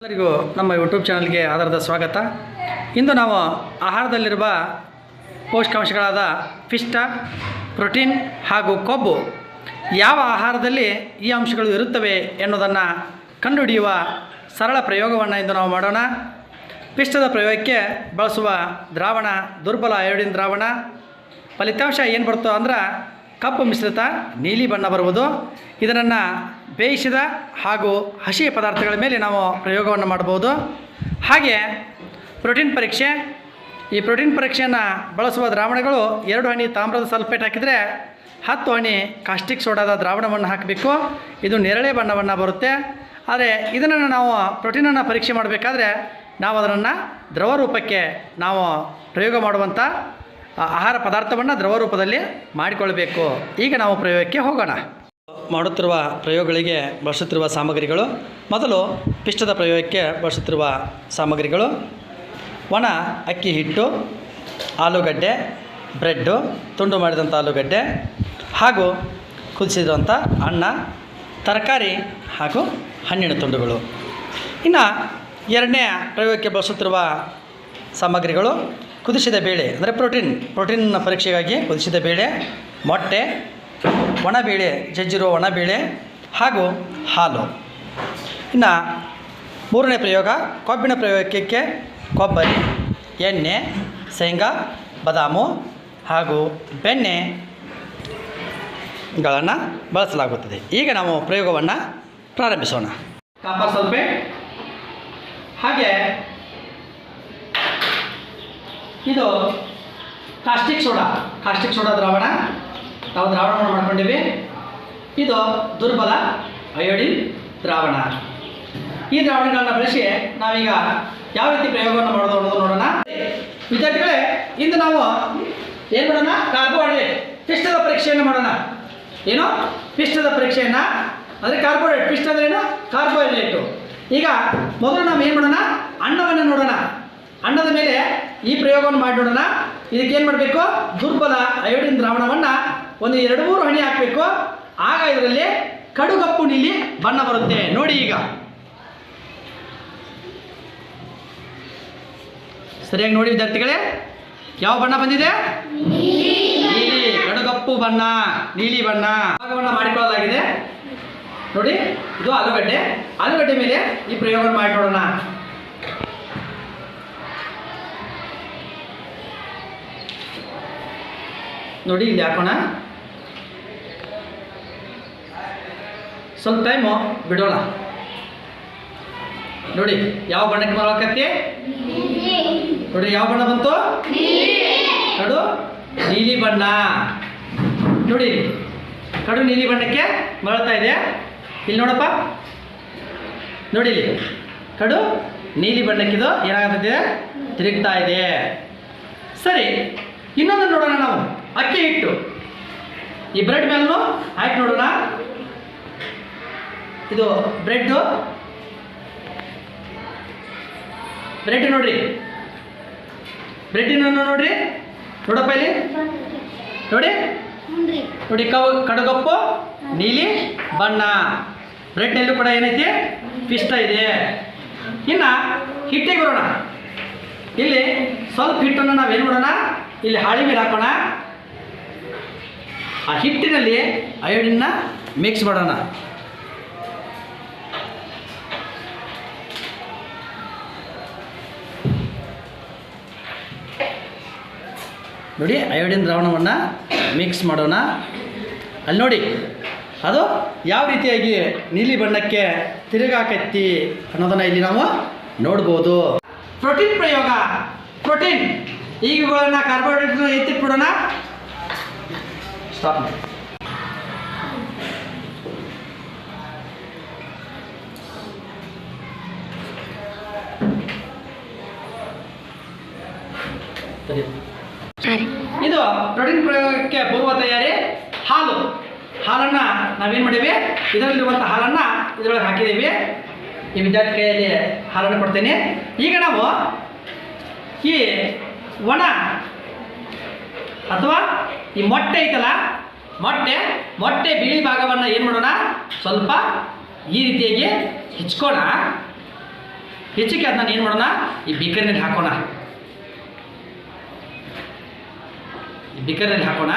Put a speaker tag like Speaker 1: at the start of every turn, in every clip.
Speaker 1: ಎಲ್ಲರಿಗೂ ನಮ್ಮ ಯೂಟ್ಯೂಬ್ ಚಾನಲ್ಗೆ ಆಧಾರದ ಸ್ವಾಗತ. ಇಂದು ನಾವು ಆಹಾರದಲ್ಲಿರುವ ಪೋಷಕಾಂಶಗಳಾದ ಪಿಷ್ಟ, ಪ್ರೋಟೀನ್ ಹಾಗೂ ಕೊಬ್ಬು ಯಾವ ಆಹಾರದಲ್ಲಿ ಈ ಅಂಶಗಳು ಇರುತ್ತವೆ ಎನ್ನುವುದನ್ನು ಕಂಡುಹಿಡಿಯುವ ಸರಳ ಪ್ರಯೋಗವನ್ನು ಇಂದು ನಾವು ಮಾಡೋಣ. ಪಿಷ್ಟದ ಪ್ರಯೋಗಕ್ಕೆ ಬಳಸುವ ದ್ರಾವಣ ದುರ್ಬಲ ಅಯೋಡಿನ್ ದ್ರಾವಣ. ಫಲಿತಾಂಶ ಏನು ಬರುತ್ತೋ ಅಂದ್ರೆ ಕಪ್ಪು ಮಿಶ್ರಿತ ನೀಲಿ ಬಣ್ಣ ಬರುವುದು. ಇದನ್ನು ಬೇಯಿಸಿದ ಹಾಗೂ ಹಸಿ ಪದಾರ್ಥಗಳ ಮೇಲೆ ನಾವು ಪ್ರಯೋಗವನ್ನು ಮಾಡಬಹುದು. ಹಾಗೆ ಪ್ರೋಟೀನ್ ಪರೀಕ್ಷೆ. ಈ ಪ್ರೋಟೀನ್ ಪರೀಕ್ಷೆಯನ್ನು ಬಳಸುವ ದ್ರಾವಣಗಳು 2 ಹನಿ ತಾಮ್ರದ ಸಲ್ಫೇಟ್ ಹಾಕಿದರೆ 10 ಹನಿ ಕಾಸ್ಟಿಕ್ ಸೋಡಾದ ದ್ರಾವಣವನ್ನು ಹಾಕಬೇಕು. ಇದು ನೇರಳೆ ಬಣ್ಣವನ್ನು ಬರುತ್ತೆ. ಆದರೆ ಇದನ್ನು ನಾವು ಪ್ರೋಟೀನನ್ನು ಪರೀಕ್ಷೆ ಮಾಡಬೇಕಾದ್ರೆ ನಾವು ಅದನ್ನು ದ್ರವ ರೂಪಕ್ಕೆ ನಾವು ಪ್ರಯೋಗ ಮಾಡುವಂಥ ಆಹಾರ ಪದಾರ್ಥವನ್ನು ದ್ರವ ರೂಪದಲ್ಲಿ ಮಾಡಿಕೊಳ್ಬೇಕು. ಈಗ ನಾವು ಪ್ರಯೋಗಕ್ಕೆ ಹೋಗೋಣ. ಮಾಡುತ್ತಿರುವ ಪ್ರಯೋಗಗಳಿಗೆ ಬಳಸುತ್ತಿರುವ ಸಾಮಗ್ರಿಗಳು. ಮೊದಲು ಪಿಷ್ಟದ ಪ್ರಯೋಗಕ್ಕೆ ಬಳಸುತ್ತಿರುವ ಸಾಮಗ್ರಿಗಳು: ಒಣ ಅಕ್ಕಿ ಹಿಟ್ಟು, ಆಲೂಗಡ್ಡೆ, ಬ್ರೆಡ್ಡು, ತುಂಡು ಮಾಡಿದಂಥ ಆಲೂಗಡ್ಡೆ ಹಾಗೂ ಕುದಿಸಿರುವಂಥ ಅನ್ನ, ತರಕಾರಿ ಹಾಗೂ ಹಣ್ಣಿನ ತುಂಡುಗಳು. ಇನ್ನು ಎರಡನೇ ಪ್ರಯೋಗಕ್ಕೆ ಬಳಸುತ್ತಿರುವ ಸಾಮಗ್ರಿಗಳು: ಕುದಿಸಿದ ಬೇಳೆ ಅಂದರೆ ಪ್ರೋಟೀನ್ ಪರೀಕ್ಷೆಗಾಗಿ ಕುದಿಸಿದ ಬೇಳೆ, ಮೊಟ್ಟೆ, ಒಣಬೇಳೆ, ಜಜ್ಜಿರುವ ಒಣಬೇಳೆ ಹಾಗೂ ಹಾಲು. ಇನ್ನು ಮೂರನೇ ಪ್ರಯೋಗ ಕೊಬ್ಬಿನ ಪ್ರಯೋಗಕ್ಕೆ ಕೊಬ್ಬರಿ, ಎಣ್ಣೆ, ಶೇಂಗಾ, ಬಾದಾಮು ಹಾಗೂ ಬೆಣ್ಣೆಗಳನ್ನು ಬಳಸಲಾಗುತ್ತದೆ. ಈಗ ನಾವು ಪ್ರಯೋಗವನ್ನು ಪ್ರಾರಂಭಿಸೋಣ. ಕಾಪರ್ ಸಲ್ಫೇಟ್ ಹಾಗೆ ಇದು ಕಾಸ್ಟಿಕ್ ಸೋಡಾ ದ್ರಾವಣ. ನಾವು ದ್ರಾವಣವನ್ನು ಮಾಡ್ಕೊಂಡಿವಿ. ಇದು ದುರ್ಬಲ ಅಯೋಡಿನ್ ದ್ರಾವಣ. ಈ ದ್ರಾವಣಗಳನ್ನು ಬಳಸಿ ನಾವೀಗ ಯಾವ ರೀತಿ ಪ್ರಯೋಗವನ್ನು ಮಾಡೋದು ಅನ್ನೋದು ನೋಡೋಣ. ವಿದ್ಯಾರ್ಥಿಗಳೇ, ಇಂದು ನಾವು ಏನು ಮಾಡೋಣ? ಕಾರ್ಬೋಹೈಡ್ರೇಟ್ ಪಿಷ್ಟದ ಪರೀಕ್ಷೆಯನ್ನು ಮಾಡೋಣ. ಏನು ಪಿಷ್ಟದ ಪರೀಕ್ಷೆಯನ್ನು ಅಂದರೆ ಕಾರ್ಬೋಹೈಡ್ರೇಟ್. ಪಿಷ್ಟ ಅಂದರೆ ಏನು? ಕಾರ್ಬೋಹೈಡ್ರೇಟು. ಈಗ ಮೊದಲು ನಾವು ಏನು ಮಾಡೋಣ? ಅನ್ನವನ್ನು ನೋಡೋಣ. ಅನ್ನದ ಮೇಲೆ ಈ ಪ್ರಯೋಗವನ್ನು ಮಾಡಿ ನೋಡೋಣ. ಇದಕ್ಕೇನು ಮಾಡಬೇಕು? ದುರ್ಬಲ ಅಯೋಡಿನ್ ದ್ರಾವಣವನ್ನು ಒಂದು 2-3 ಹನಿ ಹಾಕಬೇಕು. ಆಗ ಇದರಲ್ಲಿ ಕಡುಗಪ್ಪು ನೀಲಿ ಬಣ್ಣ ಬರುತ್ತೆ. ನೋಡಿ, ಈಗ ಸರಿಯಾಗಿ ನೋಡಿ ವಿದ್ಯಾರ್ಥಿಗಳೇ, ಯಾವ ಬಣ್ಣ ಬಂದಿದೆ? ನೀಲಿ, ಕಡುಗಪ್ಪು ಬಣ್ಣ, ನೀಲಿ ಬಣ್ಣ. ಭಾಗವನ್ನು ಮಾಡಿಕೊಳ್ಳಲಾಗಿದೆ. ನೋಡಿ, ಇದು ಆಲೂಗಡ್ಡೆ ಮೇಲೆ ಈ ಪ್ರಯೋಗವನ್ನು ಮಾಡಿ ನೋಡೋಣ. ನೋಡಿ, ಇಲ್ಲಿ ಹಾಕೋಣ. ಸ್ವಲ್ಪ ಟೈಮು ಬಿಡೋಣ. ನೋಡಿ ಯಾವ ಬಣ್ಣಕ್ಕೆ ಬರಕತ್ತಿ? ನೋಡಿ ಯಾವ ಬಣ್ಣ ಬಂತು? ಕಡು ನೀಲಿ ಬಣ್ಣ. ನೋಡಿ, ಕಡು ನೀಲಿ ಬಣ್ಣಕ್ಕೆ ಮರಳ್ತಾ ಇದೆ. ಇಲ್ಲಿ ನೋಡಪ್ಪ, ನೋಡಿ ಇಲ್ಲಿ ಕಡು ನೀಲಿ ಬಣ್ಣಕ್ಕಿದು ಏನಾಗ್ತದೆ? ತಿರುಗ್ತಾ ಇದೆ. ಸರಿ, ಇನ್ನೊಂದು ನೋಡೋಣ ನಾವು. ಅಕ್ಕಿ ಹಿಟ್ಟು ಈ ಬ್ರೆಡ್ ಮೇಲೂ ಹಾಕಿ ನೋಡೋಣ. ಇದು ಬ್ರೆಡ್ ನೋಡ್ರಿ, ಬ್ರೆಡ್ಡಿನನ್ನು ನೋಡ್ರಿ. ನೋಡಪ್ಪ ಇಲ್ಲಿ ನೋಡಿ, ಕಡುಗಪ್ಪು ನೀಲಿ ಬಣ್ಣ. ಬ್ರೆಡ್ನಲ್ಲೂ ಕೂಡ ಏನೈತಿ? ಪಿಷ್ಟ ಇದೆ. ಇನ್ನು ಹಿಟ್ಟಿಗೆ ಬರೋಣ. ಇಲ್ಲಿ ಸ್ವಲ್ಪ ಹಿಟ್ಟನ್ನು ನಾವೇನು ಮಾಡೋಣ? ಇಲ್ಲಿ ಹಾಳಿ ಮೇಲೆ ಹಾಕೋಣ. ಆ ಹಿಟ್ಟಿನಲ್ಲಿ ಅಯೋಡಿನ್ನ ಮಿಕ್ಸ್ ಮಾಡೋಣ. ನೋಡಿ, ಅಯೋಡಿನ್ ದ್ರಾವಣವನ್ನು ಮಿಕ್ಸ್ ಮಾಡೋಣ. ಅಲ್ಲಿ ನೋಡಿ, ಅದು ಯಾವ ರೀತಿಯಾಗಿ ನೀಲಿ ಬಣ್ಣಕ್ಕೆ ತಿರುಗಾಕತ್ತಿ ಅನ್ನೋದನ್ನು ಇಲ್ಲಿ ನಾವು ನೋಡ್ಬೋದು. ಪ್ರೋಟೀನ್ ಪ್ರಯೋಗ. ಪ್ರೋಟೀನ್ ಈಗಗಳನ್ನು ಕಾರ್ಬೋಹೈಡ್ರೇಟ್ನ ಎತ್ತಿಟ್ಬಿಡೋಣ. ಸ್ಟಾಪ್ ಮಾಡಿ. ಇದು ಪ್ರೋಟೀನ್ ಪ್ರಯೋಗಕ್ಕೆ ಪೂರ್ವ ತಯಾರಿ. ಹಾಲನ್ನು ನಾವೇನು ಮಾಡೀವಿ? ಇದರಲ್ಲಿರುವಂಥ ಹಾಲನ್ನು ಇದರೊಳಗೆ ಹಾಕಿದ್ದೀವಿ. ಈ ವಿದ್ಯಾರ್ಥಿ ಕೈಯಲ್ಲಿ ಹಾಲನ್ನು ಕೊಡ್ತೇನೆ. ಈಗ ನಾವು ಈ ಒಣ ಅಥವಾ ಈ ಮೊಟ್ಟೆ ಐತಲ್ಲ, ಮೊಟ್ಟೆ ಬಿಳಿ ಭಾಗವನ್ನು ಏನು ಮಾಡೋಣ? ಸ್ವಲ್ಪ ಈ ರೀತಿಯಾಗಿ ಹಿಚ್ಕೋಣ. ಹೆಚ್ಚಿಗೆ ಅದನ್ನ ಏನು ಮಾಡೋಣ, ಈ ಬಿಕರ್ನಲ್ಲಿ ಹಾಕೋಣ. ಈ ಬಿಕರ್ನಲ್ಲಿ ಹಾಕೋಣ.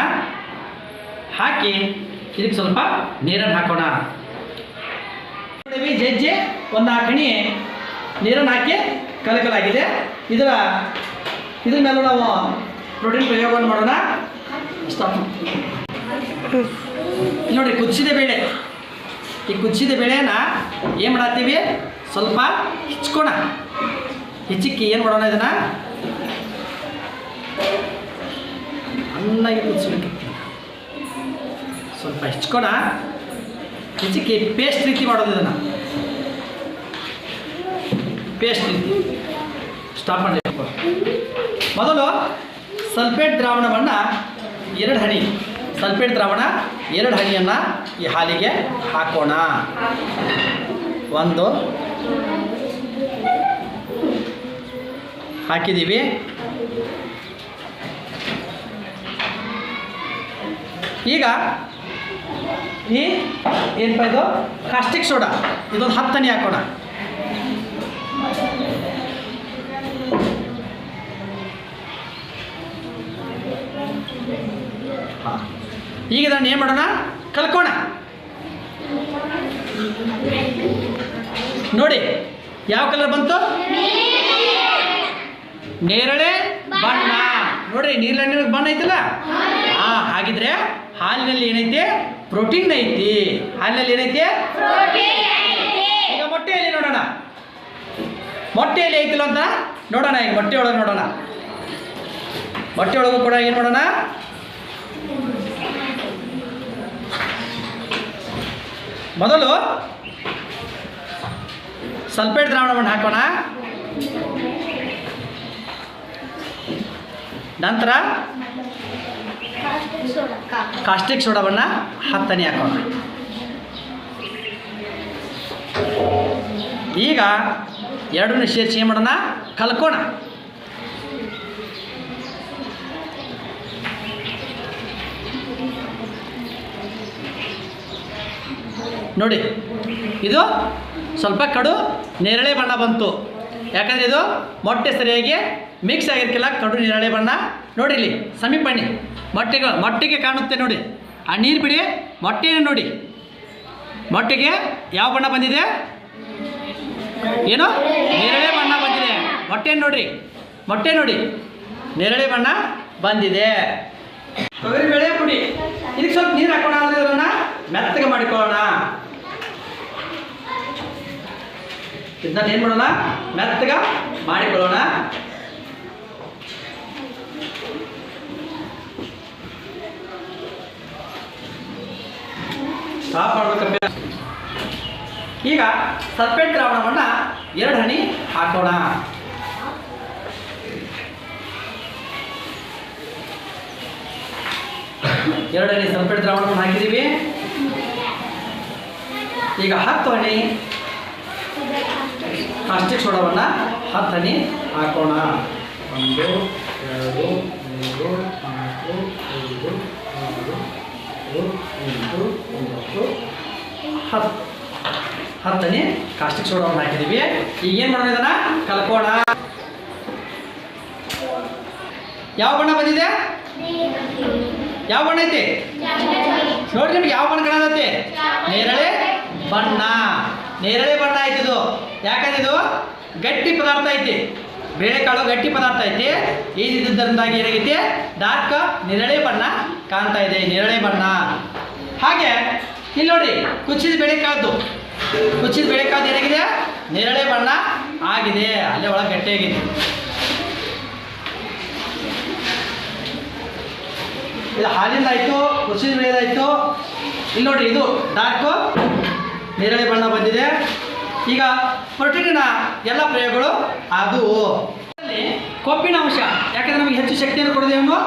Speaker 1: ಹಾಕಿ ಇದಕ್ಕೆ ಸ್ವಲ್ಪ ನೀರನ್ನು ಹಾಕೋಣ. ಜಜ್ಜೆ ಒಂದು 4 ಹನಿ ನೀರನ್ನು ಹಾಕಿ ಕಲಕಲಾಗಿದೆ. ಇದ್ರ ಮೇಲೂ ನಾವು ಪ್ರೋಟೀನ್ ಪ್ರಯೋಗವನ್ನು ಮಾಡೋಣ. ಸ್ಟಾಪ್. ನೋಡಿ, ಕುದಿಸಿದ ಬೇಳೆ. ಈ ಕುದಿಸಿದ ಬೇಳೆನ ಏನು ಮಾಡತ್ತೀವಿ, ಸ್ವಲ್ಪ ಹೆಚ್ಚಿಕೋಣ. ಹೆಚ್ಚಿಕ್ಕಿ ಏನು ಮಾಡೋಣ, ಇದನ್ನು ಚೆನ್ನಾಗಿ ಕುದಿಸ್ಬೇಕು. ಸ್ವಲ್ಪ ಹೆಚ್ಚಿಕೋಣ. ಹೆಚ್ಚಿಕ್ಕಿ ಪೇಸ್ಟ್ ರೀತಿ ಮಾಡೋದು. ಇದನ್ನು ಪೇಸ್ಟ್ ರೀತಿ ಸ್ಟಾಪ್ ಮಾಡಿ. ಮೊದಲು ಸಲ್ಫೇಟ್ ದ್ರಾವಣವನ್ನು 2 ಹನಿ, ಸಲ್ಫೇಟ್ ದ್ರಾವಣ 2 ಹನಿಯನ್ನು ಈ ಹಾಲಿಗೆ ಹಾಕೋಣ. 1 ಹಾಕಿದ್ದೀವಿ. ಈಗ ಈ ಏನಪ್ಪ ಇದು ಕಾಸ್ಟಿಕ್ ಸೋಡಾ, ಇದೊಂದು 10 ಹನಿ ಹಾಕೋಣ. ಈಗ ಇದನ್ನು ಏನು ಮಾಡೋಣ, ಕಲ್ಕೋಣ. ನೋಡಿ ಯಾವ ಕಲರ್ ಬಂತು, ನೇರಳೆ ಬಣ್ಣ. ನೋಡ್ರಿ, ನೀರಲ್ಲಿ ಬಣ್ಣ ಐತಲ್ಲ. ಹಾಗಿದ್ರೆ ಹಾಲಿನಲ್ಲಿ ಏನೈತೆ, ಪ್ರೋಟೀನ್ ಐತಿ. ಹಾಲಿನಲ್ಲಿ ಏನೈತೆ, ಈಗ ಮೊಟ್ಟೆಯಲ್ಲಿ ನೋಡೋಣ. ಮೊಟ್ಟೆಯಲ್ಲಿ ಐತಿಲ್ಲ ಅಂತ ನೋಡೋಣ. ಈಗ ಮೊಟ್ಟೆ ಒಳಗೆ ನೋಡೋಣ. ಮೊಟ್ಟೆ ಒಳಗೂ ಕೂಡ ಏನು ಮಾಡೋಣ, ಮೊದಲು ಸಲ್ಫೇಟ್ ದ್ರಾವಣವನ್ನು ಹಾಕೋಣ. ನಂತರ ಕಾಸ್ಟಿಕ್ ಸೋಡಾವನ್ನು 10 ಹನಿ ಹಾಕೋಣ. ಈಗ ಎರಡನ್ನೂ ಸೇರಿಸಿ ಏನು ಮಾಡೋಣ, ಕಲ್ಕೋಣ. ನೋಡಿ, ಇದು ಸ್ವಲ್ಪ ಕಡು ನೇರಳೆ ಬಣ್ಣ ಬಂತು. ಯಾಕಂದರೆ ಇದು ಮೊಟ್ಟೆ ಸರಿಯಾಗಿ ಮಿಕ್ಸ್ ಆಗಿರ್ಕಿಲ್ಲ. ಕಡು ನೇರಳೆ ಬಣ್ಣ ನೋಡಿ, ಇಲ್ಲಿ ಸಮೀಪ ಬನ್ನಿ. ಮೊಟ್ಟೆಗೆ ಕಾಣುತ್ತೆ ನೋಡಿ. ಆ ನೀರು ಬಿಡಿ, ಮೊಟ್ಟೆಯನ್ನು ನೋಡಿ. ಮೊಟ್ಟೆಗೆ ಯಾವ ಬಣ್ಣ ಬಂದಿದೆ, ಏನು, ನೇರಳೆ ಬಣ್ಣ ಬಂದಿದೆ. ಮೊಟ್ಟೆಯನ್ನು ನೋಡಿರಿ, ಮೊಟ್ಟೆ ನೋಡಿ, ನೇರಳೆ ಬಣ್ಣ ಬಂದಿದೆ. ತೊಗರಿಬೇಳೆ ಪುಡಿ, ಇದಕ್ಕೆ ಸ್ವಲ್ಪ ನೀರು ಹಾಕೋಣ. ಅಂದರೆ ಇದನ್ನು ಮೆತ್ತಗೆ ಮಾಡಿಕೊಳ್ಳೋಣ. ಇದನ್ನ ಏನು ಮಾಡೋಣ, ಮೆತ್ತಗೆ ಮಾಡಿಕೊಳ್ಳೋಣ. ಸ್ಟಾಪ್ ಮಾಡಬೇಕಪ್ಪ. ಈಗ ಸಲ್ಫೇಟ್ ದ್ರಾವಣವನ್ನು 2 ಹನಿ ಹಾಕೋಣ. ಎರಡು ಹನಿ ಸಲ್ಫೇಟ್ ದ್ರಾವಣವನ್ನು ಹಾಕಿದ್ದೀವಿ. ಈಗ 10 ಹನಿ ಕಾಸ್ಟಿಕ್ ಸೋಡಾವನ್ನು 10 ಹನಿ ಹಾಕೋಣ. 1 2 3 4 5 6 7 8 9 10 ಹನಿ ಕಾಸ್ಟಿಕ್ ಸೋಡಾವನ್ನು ಹಾಕಿದ್ದೀವಿ. ಈಗ ಏನು ಮಾಡೋಣ, ಇದನ್ನು ಕಲ್ಕೋಣ. ಯಾವ ಬಣ್ಣ ಬಂದಿದೆ, ಯಾವ ಬಣ್ಣ ಐತಿ ನೋಡಿ. ನಿಮ್ಗೆ ಯಾವ ಬಣ್ಣ ಕಾಣತೈತಿ, ನೇರಳೆ ಬಣ್ಣ. ನೇರಳೆ ಬಣ್ಣ ಐತಿ ಇದು. ಯಾಕಂದ್ರೆ ಇದು ಗಟ್ಟಿ ಪದಾರ್ಥ ಐತಿ, ಬೇಳೆಕಾಳು ಗಟ್ಟಿ ಪದಾರ್ಥ ಐತಿ. ಇದರಿಂದಾಗಿ ಏನಾಗೈತಿ, ಡಾರ್ಕ್ ನೇರಳೆ ಬಣ್ಣ ಕಾಣ್ತಾ ಇದೆ, ನೇರಳೆ ಬಣ್ಣ. ಹಾಗೆ ಇಲ್ಲಿ ನೋಡಿ, ಕುಚ್ಚಿದ ಬೇಳೆಕಾಳು ಏನಾಗಿದೆ, ನೇರಳೆ ಬಣ್ಣ ಆಗಿದೆ. ಅಲ್ಲೇ ಒಳಗೆ ಗಟ್ಟಿಯಾಗಿದೆ. ಇದು ಹಾಲಿಂದ ಆಯಿತು, ಕುಚ್ಚಿದ ಬೇಳೆದಾಯಿತು. ಇಲ್ಲಿ ನೋಡಿ, ಇದು ಡಾರ್ಕು ನೇರಳೆ ಬಣ್ಣ ಬಂದಿದೆ. ಈಗ ಪ್ರೋಟೀನಿನ ಎಲ್ಲ ಪ್ರಯೋಗಗಳು ಅದು. ಕೊಬ್ಬಿನ ಅಂಶ, ಯಾಕಂದರೆ ನಮಗೆ ಹೆಚ್ಚು ಶಕ್ತಿಯನ್ನು ಕೊಡೋದೇನು,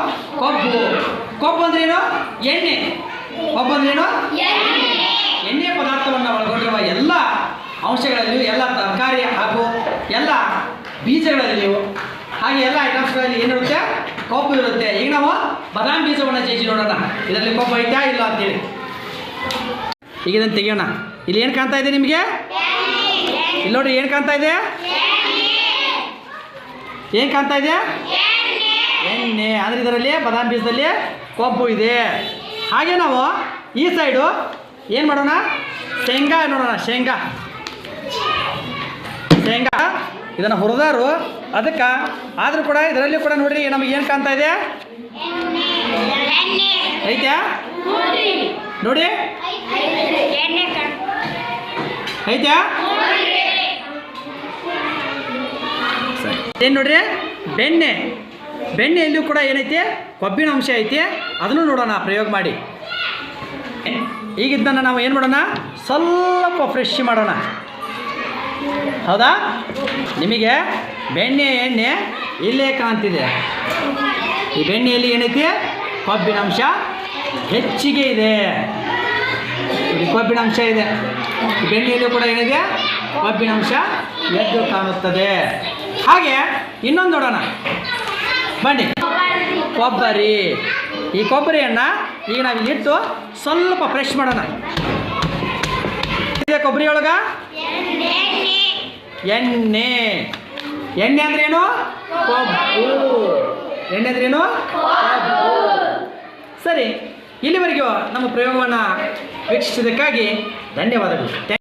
Speaker 1: ಕೊಬ್ಬು ಅಂದ್ರೆ ಏನು, ಎಣ್ಣೆ. ಕೊಬ್ಬು ಅಂದ್ರೆ ಏನು, ಎಣ್ಣೆ ಪದಾರ್ಥವನ್ನು ಒಳಗೊಂಡಿರುವ ಎಲ್ಲ ಅಂಶಗಳಲ್ಲಿಯೂ, ಎಲ್ಲ ತರಕಾರಿ ಹಾಗೂ ಎಲ್ಲ ಬೀಜಗಳಲ್ಲಿಯೂ, ಹಾಗೆ ಎಲ್ಲ ಐಟಮ್ಸ್ಗಳಲ್ಲಿ ಏನಿರುತ್ತೆ, ಕೊಬ್ಬು ಇರುತ್ತೆ. ಈಗ ನಾವು ಬಾದಾಮಿ ಬೀಜವನ್ನು ಜಜ್ಜಿ ನೋಡೋಣ, ಇದರಲ್ಲಿ ಕೊಬ್ಬು ಐತಾ ಇಲ್ಲ ಅಂತೇಳಿ. ಈಗ ಇದನ್ನು ತೆಗಿಯೋಣ. ಇಲ್ಲಿ ಏನು ಕಾಣ್ತಾ ಇದೆ ನಿಮಗೆ, ಇಲ್ಲಿ ನೋಡಿ, ಏನು ಕಾಣ್ತಾ ಇದೆ, ಏನು ಕಾಣ್ತಾ ಇದೆ? ಎಣ್ಣೆ. ಅಂದರೆ ಇದರಲ್ಲಿ ಬಾದಾಮಿ ಬೀಜದಲ್ಲಿ ಕೊಬ್ಬು ಇದೆ. ಹಾಗೆ ನಾವು ಈ ಸೈಡು ಏನು ಮಾಡೋಣ? ಶೇಂಗಾ ನೋಡೋಣ. ಶೇಂಗಾ ಇದನ್ನು ಹುರಿದಾರು ಅದಕ್ಕೆ. ಆದರೂ ಕೂಡ ಇದರಲ್ಲಿ ಕೂಡ ನೋಡ್ರಿ ನಮಗೆ ಏನು ಕಾಣ್ತಾ ಇದೆ? ಐತ್ಯಾ ನೋಡಿ, ಐತ್ಯಾ? ಏನು ನೋಡ್ರಿ? ಬೆಣ್ಣೆಯಲ್ಲಿಯೂ ಕೂಡ ಏನೈತಿ? ಕೊಬ್ಬಿನ ಅಂಶ ಐತಿ. ಅದನ್ನು ನೋಡೋಣ ಪ್ರಯೋಗ ಮಾಡಿ. ಈಗಿದ್ದನ್ನು ನಾವು ಏನು ಮಾಡೋಣ? ಸ್ವಲ್ಪ ಫ್ರೆಶ್ ಮಾಡೋಣ. ಹೌದಾ? ನಿಮಗೆ ಎಣ್ಣೆ ಇಲ್ಲೇ ಕಾಣ್ತಿದೆ. ಈ ಬೆಣ್ಣೆಯಲ್ಲಿ ಏನೈತಿ? ಕೊಬ್ಬಿನ ಅಂಶ ಹೆಚ್ಚಿಗೆ ಇದೆ. ಕೊಬ್ಬಿನ ಅಂಶ ಇದೆ. ಬೆಣ್ಣೆಯಲ್ಲೂ ಕೂಡ ಏನಿದೆ? ಕೊಬ್ಬಿನ ಅಂಶ ಎದ್ದು ಕಾಣುತ್ತದೆ. ಹಾಗೆ ಇನ್ನೊಂದು ನೋಡೋಣ ಬನ್ನಿ. ಕೊಬ್ಬರಿ. ಈ ಕೊಬ್ಬರಿಯನ್ನು ಈಗ ನಾವು ಇಟ್ಟು ಸ್ವಲ್ಪ ಫ್ರೆಶ್ ಮಾಡೋಣ. ಕೊಬ್ಬರಿ ಒಳಗ ಎಣ್ಣೆ. ಎಣ್ಣೆ ಅಂದ್ರೆ ಏನು? ಕೊಬ್ಬು. ಎಣ್ಣೆ ಅಂದ್ರೆ ಏನು? ಕೊಬ್ಬು. ಸರಿ, ಇಲ್ಲಿವರೆಗೂ ನಮ್ಮ ಪ್ರಯೋಗವನ್ನು ವೀಕ್ಷಿಸಿದ್ದಕ್ಕಾಗಿ ಧನ್ಯವಾದಗಳು.